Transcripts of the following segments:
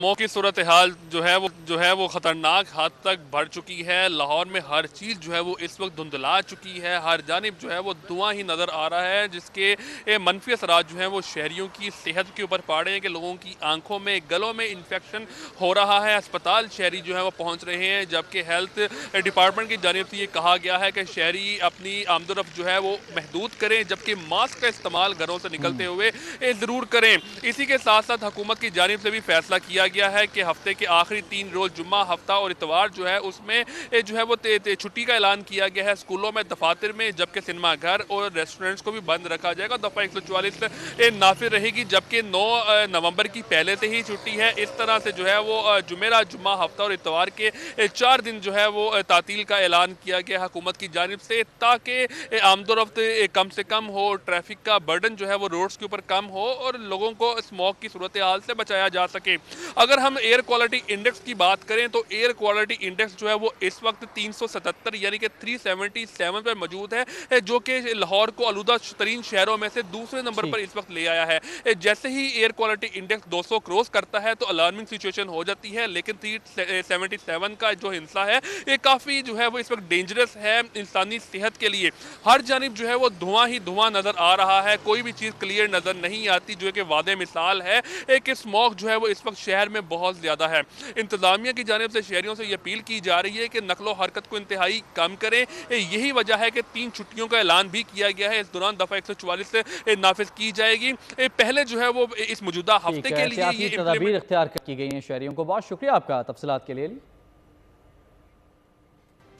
मौके की सूरत हाल जो है वो खतरनाक हद तक बढ़ चुकी है। लाहौर में हर चीज़ जो है वो इस वक्त धुंधला चुकी है। हर जानिब जो है वो धुआं ही नज़र आ रहा है, जिसके मनफी असरात जो हैं वो शहरियों की सेहत के ऊपर पड़ रहे हैं कि लोगों की आंखों में, गलों में इन्फेक्शन हो रहा है। अस्पताल शहरी जो है वो पहुंच रहे हैं, जबकि हेल्थ डिपार्टमेंट की जानिब से ये कहा गया है कि शहरी अपनी आमदोरफ्त जो है वो महदूद करें, जबकि मास्क का इस्तेमाल घरों से निकलते हुए ज़रूर करें। इसी के साथ साथ हुकूमत की जानिब से भी फैसला किया गया है कि हफ्ते के आखिरी 3 रोज जुम्मा, हफ्ता और इतवार जो है उसमें जो है वो छुट्टी का ऐलान किया गया है स्कूलों में, दफातर में, जबकि सिनेमा घर और रेस्टोरेंट्स को भी बंद रखा जाएगा। दफा 144 नाफिज रहेगी, जबकि 9 नवंबर की पहले से ही छुट्टी है। इस तरह से जो है वो जुमेरा, जुम्मा, हफ्ता और इतवार के 4 दिन जो है वो तातील का ऐलान किया गया हुकूमत की जानिब से, ताकि आमदोरफ्त कम से कम हो, ट्रैफिक का बर्डन जो है वो रोड्स के ऊपर कम हो और लोगों को स्मॉग की सूरत हाल से बचाया जा सके। अगर हम एयर क्वालिटी इंडेक्स की बात करें तो एयर क्वालिटी इंडेक्स जो है वो इस वक्त 377 यानी कि 377 पर मौजूद है, जो कि लाहौर को आलूदा तरीन शहरों में से दूसरे नंबर पर ठीक। इस वक्त ले आया है। जैसे ही एयर क्वालिटी इंडेक्स 200 क्रॉस करता है तो अलार्मिंग सिचुएशन हो जाती है, लेकिन 377 का जो हिस्सा है ये काफ़ी जो है वो इस वक्त डेंजरस है इंसानी सेहत के लिए। हर जानिब जो है वो धुआं ही धुआं नज़र आ रहा है, कोई भी चीज़ क्लियर नज़र नहीं आती, जो कि वादे मिसाल है कि स्मॉग जो है वो इस वक्त शहर में बहुत ज़्यादा है। इंतज़ामिया की जानिब से शहरियों से ये अपील की जा रही है कि नकलो हरकत को इंतहाई कम करें। यही वजह है कि 3 छुट्टियों का ऐलान भी किया गया है। इस दौरान दफ़ा 144 नाफिज की जाएगी। पहले जो है वो इस मौजूदा ठीक हफ्ते है, के लिए एहतियाती ये तदाबीर इम्प्लीमेंट इख्तियार की गई हैं शहरियों को। बहुत शुक्रिया आपका तफसीलात के लिए।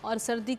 और सर्दी